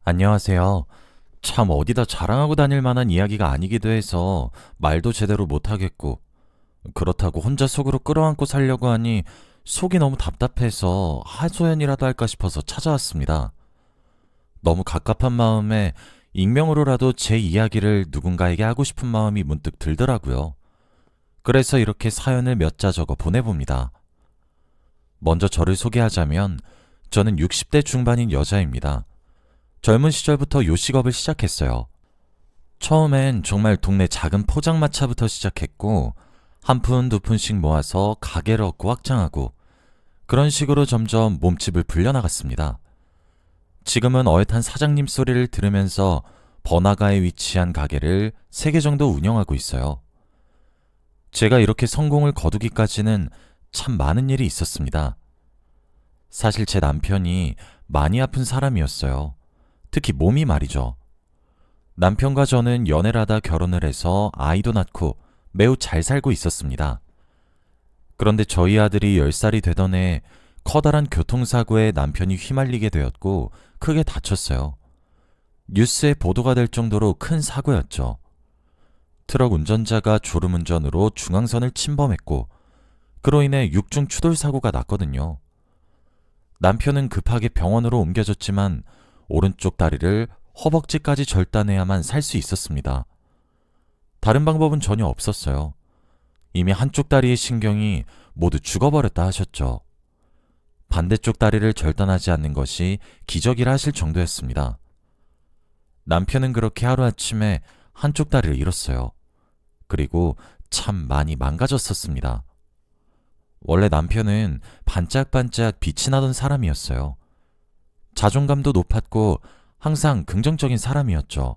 안녕하세요. 참 어디다 자랑하고 다닐 만한 이야기가 아니기도 해서 말도 제대로 못하겠고, 그렇다고 혼자 속으로 끌어안고 살려고 하니 속이 너무 답답해서 하소연이라도 할까 싶어서 찾아왔습니다. 너무 갑갑한 마음에 익명으로라도 제 이야기를 누군가에게 하고 싶은 마음이 문득 들더라고요. 그래서 이렇게 사연을 몇 자 적어 보내봅니다. 먼저 저를 소개하자면 저는 60대 중반인 여자입니다. 젊은 시절부터 요식업을 시작했어요. 처음엔 정말 동네 작은 포장마차부터 시작했고, 한 푼, 두 푼씩 모아서 가게를 얻고 확장하고, 그런 식으로 점점 몸집을 불려나갔습니다. 지금은 어엿한 사장님 소리를 들으면서 번화가에 위치한 가게를 3개 정도 운영하고 있어요. 제가 이렇게 성공을 거두기까지는 참 많은 일이 있었습니다. 사실 제 남편이 많이 아픈 사람이었어요. 특히 몸이 말이죠. 남편과 저는 연애를 하다 결혼을 해서 아이도 낳고 매우 잘 살고 있었습니다. 그런데 저희 아들이 10살이 되던 해 커다란 교통사고에 남편이 휘말리게 되었고 크게 다쳤어요. 뉴스에 보도가 될 정도로 큰 사고였죠. 트럭 운전자가 졸음운전으로 중앙선을 침범했고 그로 인해 6중 추돌 사고가 났거든요. 남편은 급하게 병원으로 옮겨졌지만 오른쪽 다리를 허벅지까지 절단해야만 살 수 있었습니다. 다른 방법은 전혀 없었어요. 이미 한쪽 다리의 신경이 모두 죽어버렸다 하셨죠. 반대쪽 다리를 절단하지 않는 것이 기적이라 하실 정도였습니다. 남편은 그렇게 하루아침에 한쪽 다리를 잃었어요. 그리고 참 많이 망가졌었습니다. 원래 남편은 반짝반짝 빛이 나던 사람이었어요. 자존감도 높았고 항상 긍정적인 사람이었죠.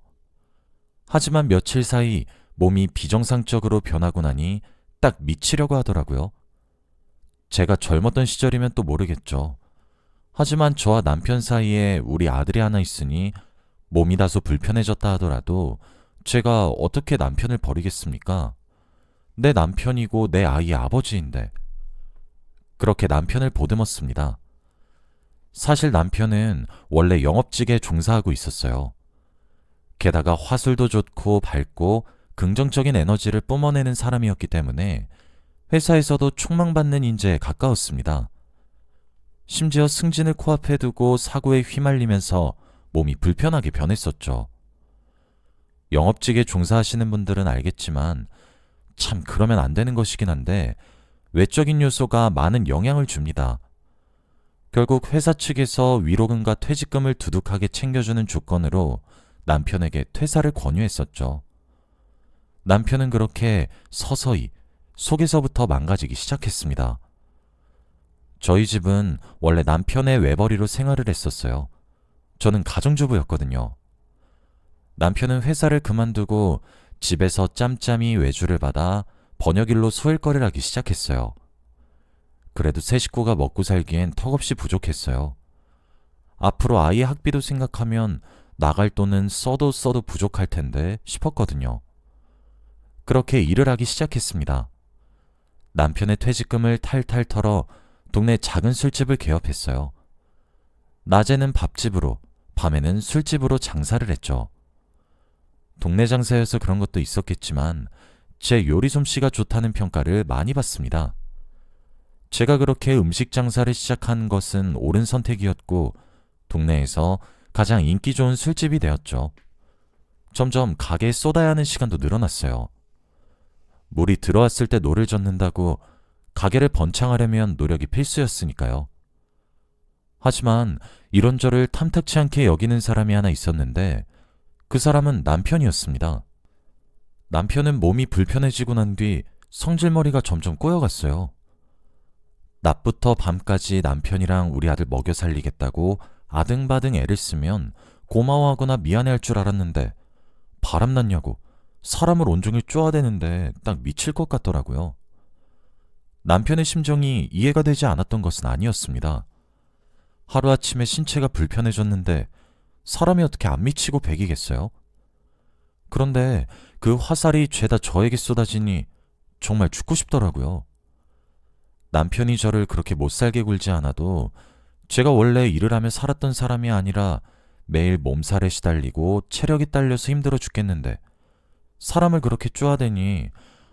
하지만 며칠 사이 몸이 비정상적으로 변하고 나니 딱 미치려고 하더라고요. 제가 젊었던 시절이면 또 모르겠죠. 하지만 저와 남편 사이에 우리 아들이 하나 있으니 몸이 다소 불편해졌다 하더라도 제가 어떻게 남편을 버리겠습니까? 내 남편이고 내 아이의 아버지인데. 그렇게 남편을 보듬었습니다. 사실 남편은 원래 영업직에 종사하고 있었어요. 게다가 화술도 좋고 밝고 긍정적인 에너지를 뿜어내는 사람이었기 때문에 회사에서도 촉망받는 인재에 가까웠습니다. 심지어 승진을 코앞에 두고 사고에 휘말리면서 몸이 불편하게 변했었죠. 영업직에 종사하시는 분들은 알겠지만 참 그러면 안 되는 것이긴 한데 외적인 요소가 많은 영향을 줍니다. 결국 회사 측에서 위로금과 퇴직금을 두둑하게 챙겨주는 조건으로 남편에게 퇴사를 권유했었죠. 남편은 그렇게 서서히 속에서부터 망가지기 시작했습니다. 저희 집은 원래 남편의 외벌이로 생활을 했었어요. 저는 가정주부였거든요. 남편은 회사를 그만두고 집에서 짬짬이 외주를 받아 번역일로 소일거리를 하기 시작했어요. 그래도 세 식구가 먹고 살기엔 턱없이 부족했어요. 앞으로 아이의 학비도 생각하면 나갈 돈은 써도 부족할 텐데 싶었거든요. 그렇게 일을 하기 시작했습니다. 남편의 퇴직금을 탈탈 털어 동네 작은 술집을 개업했어요. 낮에는 밥집으로, 밤에는 술집으로 장사를 했죠. 동네 장사여서 그런 것도 있었겠지만 제 요리 솜씨가 좋다는 평가를 많이 받습니다. 제가 그렇게 음식 장사를 시작한 것은 옳은 선택이었고 동네에서 가장 인기 좋은 술집이 되었죠. 점점 가게에 쏟아야 하는 시간도 늘어났어요. 물이 들어왔을 때 노를 젓는다고 가게를 번창하려면 노력이 필수였으니까요. 하지만 이런 저를 탐탁치 않게 여기는 사람이 하나 있었는데 그 사람은 남편이었습니다. 남편은 몸이 불편해지고 난 뒤 성질머리가 점점 꼬여갔어요. 낮부터 밤까지 남편이랑 우리 아들 먹여 살리겠다고 아등바등 애를 쓰면 고마워하거나 미안해할 줄 알았는데 바람났냐고 사람을 온종일 쪼아대는데 딱 미칠 것 같더라고요. 남편의 심정이 이해가 되지 않았던 것은 아니었습니다. 하루아침에 신체가 불편해졌는데 사람이 어떻게 안 미치고 배기겠어요? 그런데 그 화살이 죄다 저에게 쏟아지니 정말 죽고 싶더라고요. 남편이 저를 그렇게 못살게 굴지 않아도 제가 원래 일을 하며 살았던 사람이 아니라 매일 몸살에 시달리고 체력이 딸려서 힘들어 죽겠는데 사람을 그렇게 쪼아대니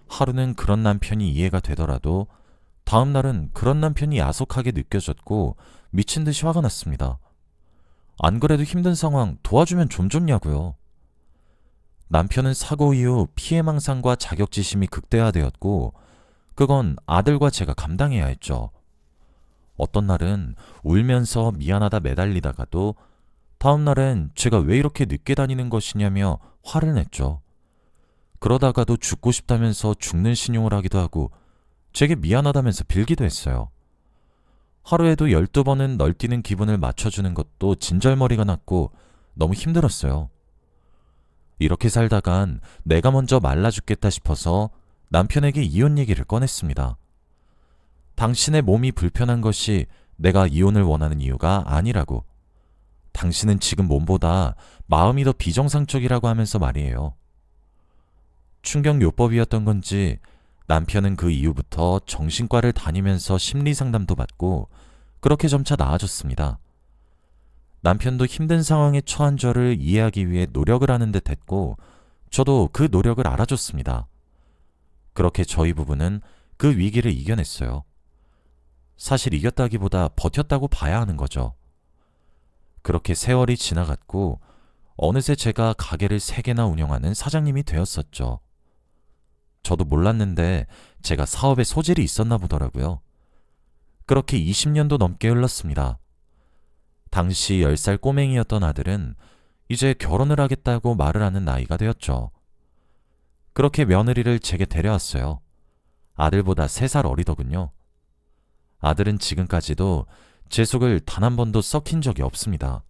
하루는 그런 남편이 이해가 되더라도 다음 날은 그런 남편이 야속하게 느껴졌고 미친 듯이 화가 났습니다. 안 그래도 힘든 상황 도와주면 좀 좋냐고요. 남편은 사고 이후 피해망상과 자격지심이 극대화되었고 그건 아들과 제가 감당해야 했죠. 어떤 날은 울면서 미안하다 매달리다가도 다음 날엔 제가 왜 이렇게 늦게 다니는 것이냐며 화를 냈죠. 그러다가도 죽고 싶다면서 죽는 신용을 하기도 하고 제게 미안하다면서 빌기도 했어요. 하루에도 12번은 널뛰는 기분을 맞춰주는 것도 진절머리가 났고 너무 힘들었어요. 이렇게 살다간 내가 먼저 말라 죽겠다 싶어서 남편에게 이혼 얘기를 꺼냈습니다. 당신의 몸이 불편한 것이 내가 이혼을 원하는 이유가 아니라고. 당신은 지금 몸보다 마음이 더 비정상적이라고 하면서 말이에요. 충격요법이었던 건지 남편은 그 이후부터 정신과를 다니면서 심리상담도 받고 그렇게 점차 나아졌습니다. 남편도 힘든 상황에 처한 저를 이해하기 위해 노력을 하는 듯 했고 저도 그 노력을 알아줬습니다. 그렇게 저희 부부는 그 위기를 이겨냈어요. 사실 이겼다기보다 버텼다고 봐야 하는 거죠. 그렇게 세월이 지나갔고 어느새 제가 가게를 3개나 운영하는 사장님이 되었었죠. 저도 몰랐는데 제가 사업에 소질이 있었나 보더라고요. 그렇게 20년도 넘게 흘렀습니다. 당시 10살 꼬맹이였던 아들은 이제 결혼을 하겠다고 말을 하는 나이가 되었죠. 그렇게 며느리를 제게 데려왔어요. 아들보다 3살 어리더군요. 아들은 지금까지도 제 속을 단 한 번도 썩힌 적이 없습니다.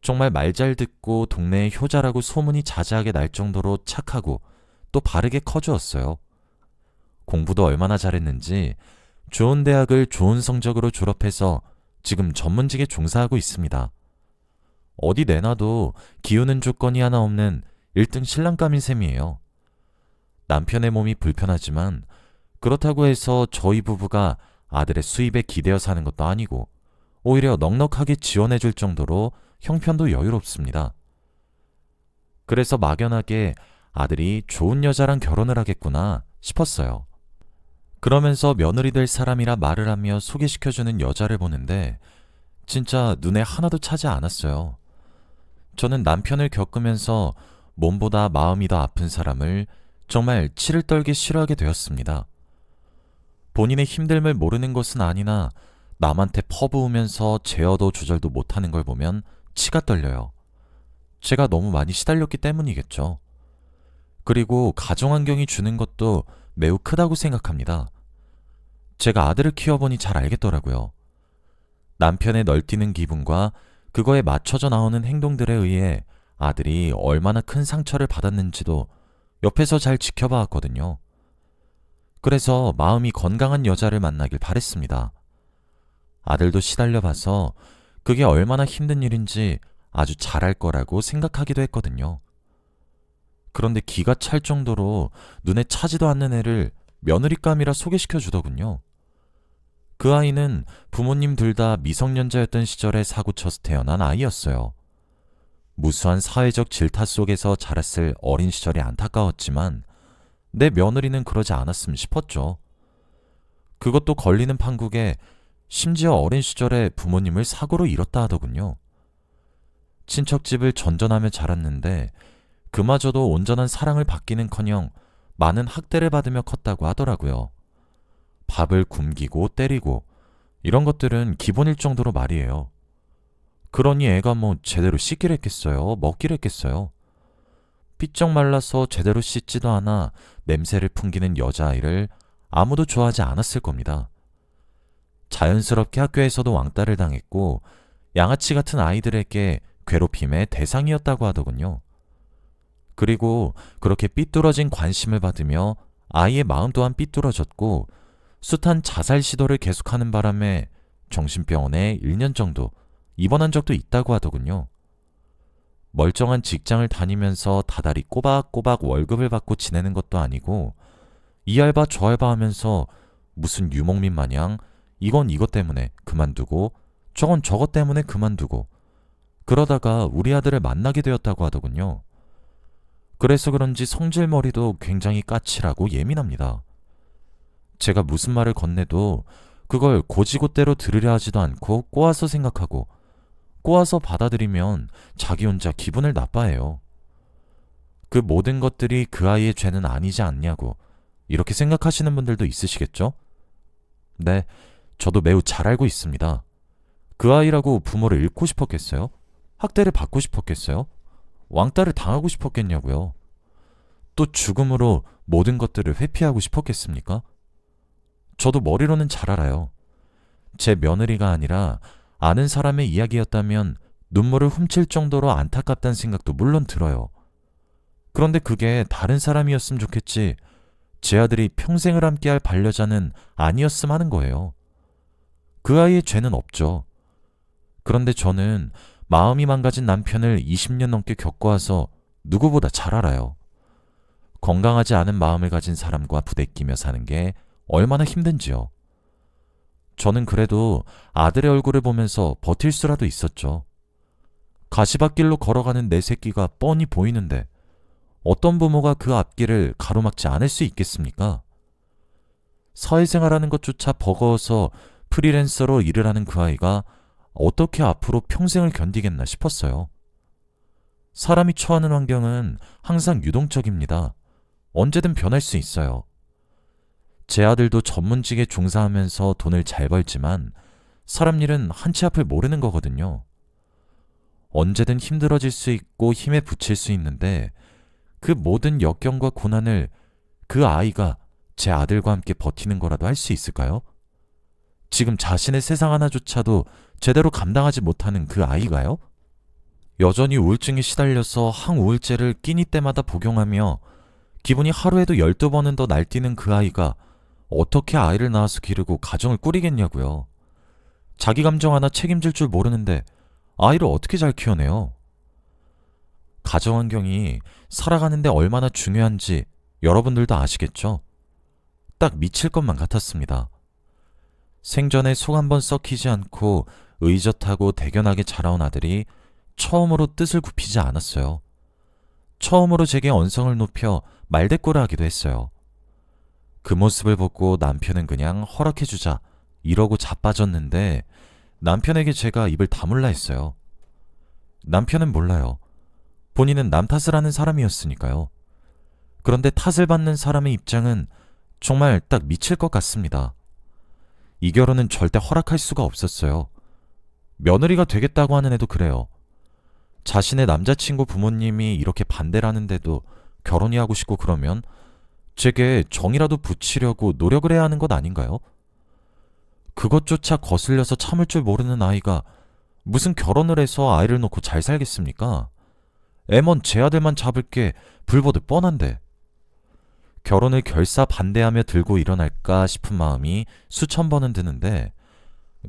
정말 말 잘 듣고 동네의 효자라고 소문이 자자하게 날 정도로 착하고 또 바르게 커주었어요. 공부도 얼마나 잘했는지 좋은 대학을 좋은 성적으로 졸업해서 지금 전문직에 종사하고 있습니다. 어디 내놔도 기우는 조건이 하나 없는 1등 신랑감인 셈이에요. 남편의 몸이 불편하지만 그렇다고 해서 저희 부부가 아들의 수입에 기대어 사는 것도 아니고 오히려 넉넉하게 지원해줄 정도로 형편도 여유롭습니다. 그래서 막연하게 아들이 좋은 여자랑 결혼을 하겠구나 싶었어요. 그러면서 며느리 될 사람이라 말을 하며 소개시켜주는 여자를 보는데 진짜 눈에 하나도 차지 않았어요. 저는 남편을 겪으면서 몸보다 마음이 더 아픈 사람을 정말 치를 떨기 싫어하게 되었습니다. 본인의 힘듦을 모르는 것은 아니나 남한테 퍼부으면서 제어도 조절도 못하는 걸 보면 치가 떨려요. 제가 너무 많이 시달렸기 때문이겠죠. 그리고 가정환경이 주는 것도 매우 크다고 생각합니다. 제가 아들을 키워보니 잘 알겠더라고요. 남편의 널뛰는 기분과 그거에 맞춰져 나오는 행동들에 의해 아들이 얼마나 큰 상처를 받았는지도 옆에서 잘 지켜봐 왔거든요. 그래서 마음이 건강한 여자를 만나길 바랬습니다. 아들도 시달려봐서 그게 얼마나 힘든 일인지 아주 잘할 거라고 생각하기도 했거든요. 그런데 기가 찰 정도로 눈에 차지도 않는 애를 며느리감이라 소개시켜 주더군요. 그 아이는 부모님 둘 다 미성년자였던 시절에 사고쳐서 태어난 아이였어요. 무수한 사회적 질타 속에서 자랐을 어린 시절이 안타까웠지만 내 며느리는 그러지 않았으면 싶었죠. 그것도 걸리는 판국에 심지어 어린 시절에 부모님을 사고로 잃었다 하더군요. 친척집을 전전하며 자랐는데 그마저도 온전한 사랑을 받기는커녕 많은 학대를 받으며 컸다고 하더라고요. 밥을 굶기고 때리고 이런 것들은 기본일 정도로 말이에요. 그러니 애가 뭐 제대로 씻기를 했겠어요? 먹기를 했겠어요? 삐쩍 말라서 제대로 씻지도 않아 냄새를 풍기는 여자아이를 아무도 좋아하지 않았을 겁니다. 자연스럽게 학교에서도 왕따를 당했고 양아치 같은 아이들에게 괴롭힘의 대상이었다고 하더군요. 그리고 그렇게 삐뚤어진 관심을 받으며 아이의 마음 또한 삐뚤어졌고 숱한 자살 시도를 계속하는 바람에 정신병원에 1년 정도 입원한 적도 있다고 하더군요. 멀쩡한 직장을 다니면서 다달이 꼬박꼬박 월급을 받고 지내는 것도 아니고 이 알바 저 알바 하면서 무슨 유목민 마냥 이건 이것 때문에 그만두고 저건 저것 때문에 그만두고 그러다가 우리 아들을 만나게 되었다고 하더군요. 그래서 그런지 성질머리도 굉장히 까칠하고 예민합니다. 제가 무슨 말을 건네도 그걸 고지고대로 들으려 하지도 않고 꼬아서 생각하고 꼬아서 받아들이면 자기 혼자 기분을 나빠해요. 그 모든 것들이 그 아이의 죄는 아니지 않냐고 이렇게 생각하시는 분들도 있으시겠죠? 네, 저도 매우 잘 알고 있습니다. 그 아이라고 부모를 잃고 싶었겠어요? 학대를 받고 싶었겠어요? 왕따를 당하고 싶었겠냐고요? 또 죽음으로 모든 것들을 회피하고 싶었겠습니까? 저도 머리로는 잘 알아요. 제 며느리가 아니라 아는 사람의 이야기였다면 눈물을 훔칠 정도로 안타깝다는 생각도 물론 들어요. 그런데 그게 다른 사람이었으면 좋겠지 제 아들이 평생을 함께할 반려자는 아니었음 하는 거예요. 그 아이의 죄는 없죠. 그런데 저는 마음이 망가진 남편을 20년 넘게 겪어와서 누구보다 잘 알아요. 건강하지 않은 마음을 가진 사람과 부대끼며 사는 게 얼마나 힘든지요. 저는 그래도 아들의 얼굴을 보면서 버틸 수라도 있었죠. 가시밭길로 걸어가는 내 새끼가 뻔히 보이는데 어떤 부모가 그 앞길을 가로막지 않을 수 있겠습니까? 사회생활하는 것조차 버거워서 프리랜서로 일을 하는 그 아이가 어떻게 앞으로 평생을 견디겠나 싶었어요. 사람이 처하는 환경은 항상 유동적입니다. 언제든 변할 수 있어요. 제 아들도 전문직에 종사하면서 돈을 잘 벌지만 사람 일은 한치 앞을 모르는 거거든요. 언제든 힘들어질 수 있고 힘에 부칠 수 있는데 그 모든 역경과 고난을 그 아이가 제 아들과 함께 버티는 거라도 할 수 있을까요? 지금 자신의 세상 하나조차도 제대로 감당하지 못하는 그 아이가요? 여전히 우울증에 시달려서 항우울제를 끼니 때마다 복용하며 기분이 하루에도 12번은 더 날뛰는 그 아이가 어떻게 아이를 낳아서 기르고 가정을 꾸리겠냐고요. 자기 감정 하나 책임질 줄 모르는데 아이를 어떻게 잘 키워내요? 가정 환경이 살아가는데 얼마나 중요한지 여러분들도 아시겠죠? 딱 미칠 것만 같았습니다. 생전에 속 한번 썩히지 않고 의젓하고 대견하게 자라온 아들이 처음으로 뜻을 굽히지 않았어요. 처음으로 제게 언성을 높여 말대꾸를 하기도 했어요. 그 모습을 보고 남편은 그냥 허락해주자 이러고 자빠졌는데 남편에게 제가 입을 다물라 했어요. 남편은 몰라요. 본인은 남 탓을 하는 사람이었으니까요. 그런데 탓을 받는 사람의 입장은 정말 딱 미칠 것 같습니다. 이 결혼은 절대 허락할 수가 없었어요. 며느리가 되겠다고 하는 애도 그래요. 자신의 남자친구 부모님이 이렇게 반대를 하는데도 결혼이 하고 싶고 그러면 제게 정이라도 붙이려고 노력을 해야 하는 것 아닌가요? 그것조차 거슬려서 참을 줄 모르는 아이가 무슨 결혼을 해서 아이를 놓고 잘 살겠습니까? 애먼 제 아들만 잡을 게 불보듯 뻔한데. 결혼을 결사 반대하며 들고 일어날까 싶은 마음이 수천 번은 드는데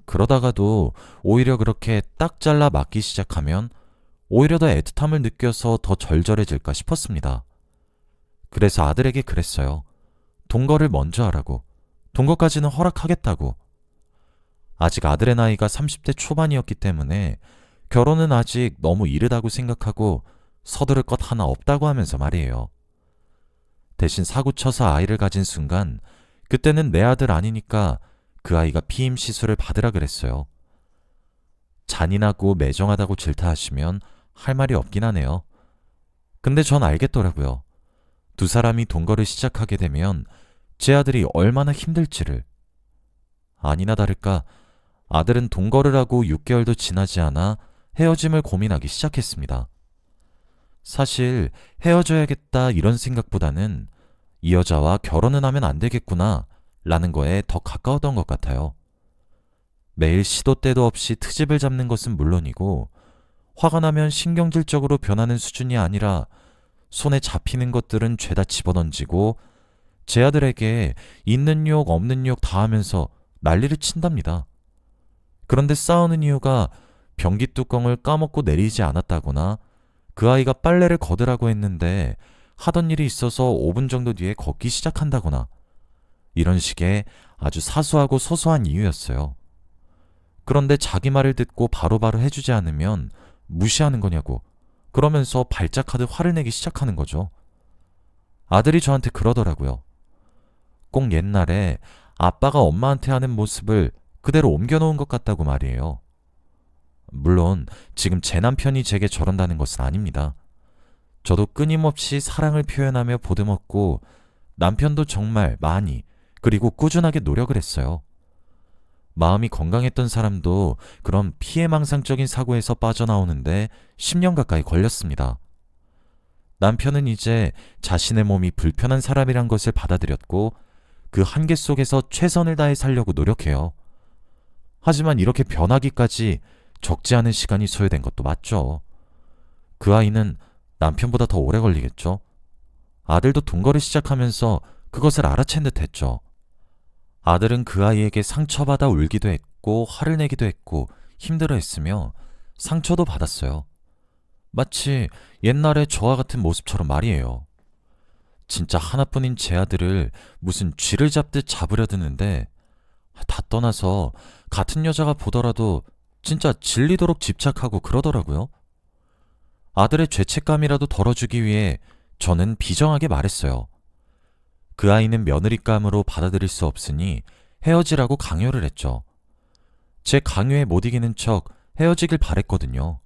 그러다가도 오히려 그렇게 딱 잘라 맞기 시작하면 오히려 더 애틋함을 느껴서 더 절절해질까 싶었습니다. 그래서 아들에게 그랬어요. 동거를 먼저 하라고. 동거까지는 허락하겠다고. 아직 아들의 나이가 30대 초반이었기 때문에 결혼은 아직 너무 이르다고 생각하고 서두를 것 하나 없다고 하면서 말이에요. 대신 사고쳐서 아이를 가진 순간 그때는 내 아들 아니니까 그 아이가 피임 시술을 받으라 그랬어요. 잔인하고 매정하다고 질타하시면 할 말이 없긴 하네요. 근데 전 알겠더라고요. 두 사람이 동거를 시작하게 되면 제 아들이 얼마나 힘들지를. 아니나 다를까 아들은 동거를 하고 6개월도 지나지 않아 헤어짐을 고민하기 시작했습니다. 사실 헤어져야겠다 이런 생각보다는 이 여자와 결혼은 하면 안 되겠구나 라는 거에 더 가까웠던 것 같아요. 매일 시도 때도 없이 트집을 잡는 것은 물론이고 화가 나면 신경질적으로 변하는 수준이 아니라 손에 잡히는 것들은 죄다 집어던지고 제 아들에게 있는 욕 없는 욕 다 하면서 난리를 친답니다. 그런데 싸우는 이유가 변기 뚜껑을 까먹고 내리지 않았다거나 그 아이가 빨래를 걷으라고 했는데 하던 일이 있어서 5분 정도 뒤에 걷기 시작한다거나 이런 식의 아주 사소하고 소소한 이유였어요. 그런데 자기 말을 듣고 바로바로 해주지 않으면 무시하는 거냐고. 그러면서 발작하듯 화를 내기 시작하는 거죠. 아들이 저한테 그러더라고요. 꼭 옛날에 아빠가 엄마한테 하는 모습을 그대로 옮겨놓은 것 같다고 말이에요. 물론 지금 제 남편이 제게 저런다는 것은 아닙니다. 저도 끊임없이 사랑을 표현하며 보듬었고 남편도 정말 많이 그리고 꾸준하게 노력을 했어요. 마음이 건강했던 사람도 그런 피해망상적인 사고에서 빠져나오는데 10년 가까이 걸렸습니다. 남편은 이제 자신의 몸이 불편한 사람이란 것을 받아들였고 그 한계 속에서 최선을 다해 살려고 노력해요. 하지만 이렇게 변하기까지 적지 않은 시간이 소요된 것도 맞죠. 그 아이는 남편보다 더 오래 걸리겠죠. 아들도 동거를 시작하면서 그것을 알아챈 듯 했죠. 아들은 그 아이에게 상처받아 울기도 했고 화를 내기도 했고 힘들어했으며 상처도 받았어요. 마치 옛날에 저와 같은 모습처럼 말이에요. 진짜 하나뿐인 제 아들을 무슨 쥐를 잡듯 잡으려 드는데 다 떠나서 같은 여자가 보더라도 진짜 질리도록 집착하고 그러더라고요. 아들의 죄책감이라도 덜어주기 위해 저는 비정하게 말했어요. 그 아이는 며느리감으로 받아들일 수 없으니 헤어지라고 강요를 했죠. 제 강요에 못 이기는 척 헤어지길 바랬거든요.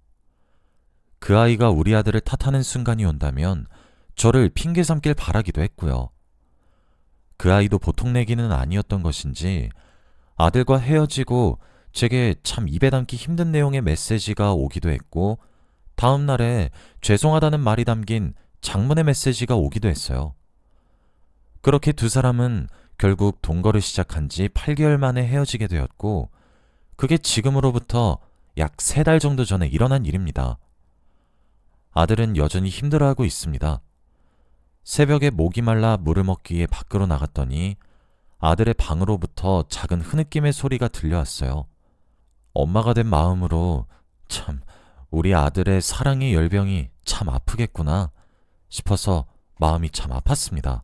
그 아이가 우리 아들을 탓하는 순간이 온다면 저를 핑계 삼길 바라기도 했고요. 그 아이도 보통 내기는 아니었던 것인지 아들과 헤어지고 제게 참 입에 담기 힘든 내용의 메시지가 오기도 했고 다음 날에 죄송하다는 말이 담긴 장문의 메시지가 오기도 했어요. 그렇게 두 사람은 결국 동거를 시작한 지 8개월 만에 헤어지게 되었고 그게 지금으로부터 약 3달 정도 전에 일어난 일입니다. 아들은 여전히 힘들어하고 있습니다. 새벽에 목이 말라 물을 먹기 위해 밖으로 나갔더니 아들의 방으로부터 작은 흐느낌의 소리가 들려왔어요. 엄마가 된 마음으로 참 우리 아들의 사랑의 열병이 참 아프겠구나 싶어서 마음이 참 아팠습니다.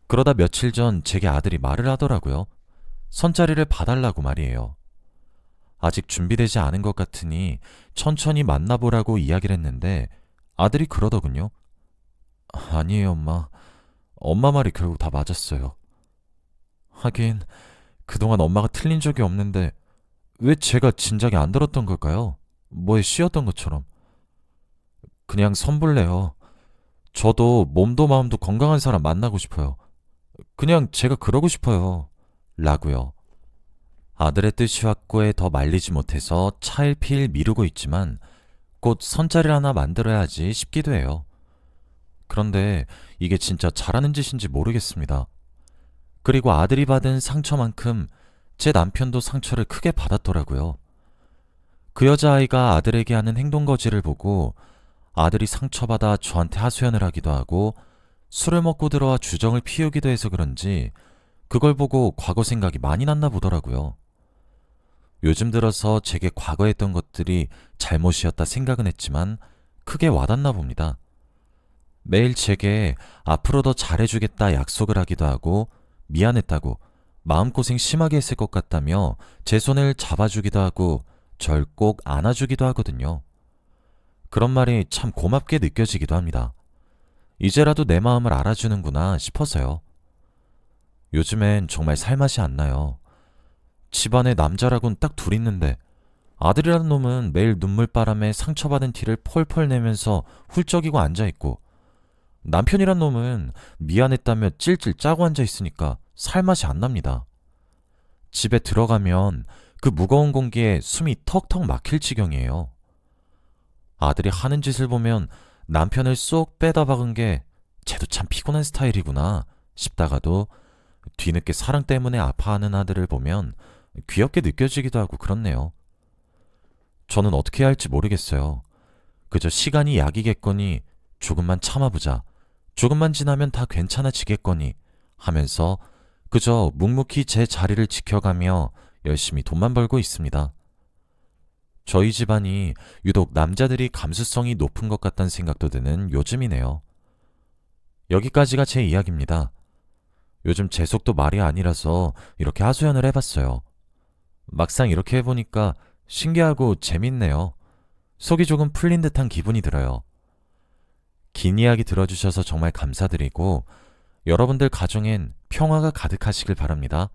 그러다 며칠 전 제게 아들이 말을 하더라고요. 선자리를 봐달라고 말이에요. 아직 준비되지 않은 것 같으니 천천히 만나보라고 이야기를 했는데 아들이 그러더군요. 아니에요, 엄마. 엄마 말이 결국 다 맞았어요. 하긴 그동안 엄마가 틀린 적이 없는데 왜 제가 진작에 안 들었던 걸까요? 뭐에 씌었던 것처럼. 그냥 선불래요. 저도 몸도 마음도 건강한 사람 만나고 싶어요. 그냥 제가 그러고 싶어요. 라고요. 아들의 뜻이 확고해 더 말리지 못해서 차일피일 미루고 있지만 곧 선자리를 하나 만들어야지 싶기도 해요. 그런데 이게 진짜 잘하는 짓인지 모르겠습니다. 그리고 아들이 받은 상처만큼 제 남편도 상처를 크게 받았더라고요. 그 여자아이가 아들에게 하는 행동거지를 보고 아들이 상처받아 저한테 하소연을 하기도 하고 술을 먹고 들어와 주정을 피우기도 해서 그런지 그걸 보고 과거 생각이 많이 났나 보더라고요. 요즘 들어서 제게 과거 했던 것들이 잘못이었다 생각은 했지만 크게 와닿나 봅니다. 매일 제게 앞으로 더 잘해주겠다 약속을 하기도 하고 미안했다고 마음고생 심하게 했을 것 같다며 제 손을 잡아주기도 하고 절 꼭 안아주기도 하거든요. 그런 말이 참 고맙게 느껴지기도 합니다. 이제라도 내 마음을 알아주는구나 싶어서요. 요즘엔 정말 살맛이 안 나요. 집안에 남자라곤 딱 둘 있는데 아들이라는 놈은 매일 눈물바람에 상처받은 티를 폴폴 내면서 훌쩍이고 앉아있고 남편이란 놈은 미안했다며 찔찔 짜고 앉아있으니까 살맛이 안 납니다. 집에 들어가면 그 무거운 공기에 숨이 턱턱 막힐 지경이에요. 아들이 하는 짓을 보면 남편을 쏙 빼다 박은 게 쟤도 참 피곤한 스타일이구나 싶다가도 뒤늦게 사랑 때문에 아파하는 아들을 보면 귀엽게 느껴지기도 하고 그렇네요. 저는 어떻게 해야 할지 모르겠어요. 그저 시간이 약이겠거니 조금만 참아보자. 조금만 지나면 다 괜찮아지겠거니 하면서 그저 묵묵히 제 자리를 지켜가며 열심히 돈만 벌고 있습니다. 저희 집안이 유독 남자들이 감수성이 높은 것 같다는 생각도 드는 요즘이네요. 여기까지가 제 이야기입니다. 요즘 제 속도 말이 아니라서 이렇게 하소연을 해봤어요. 막상 이렇게 해보니까 신기하고 재밌네요. 속이 조금 풀린 듯한 기분이 들어요. 긴 이야기 들어주셔서 정말 감사드리고 여러분들 가정엔 평화가 가득하시길 바랍니다.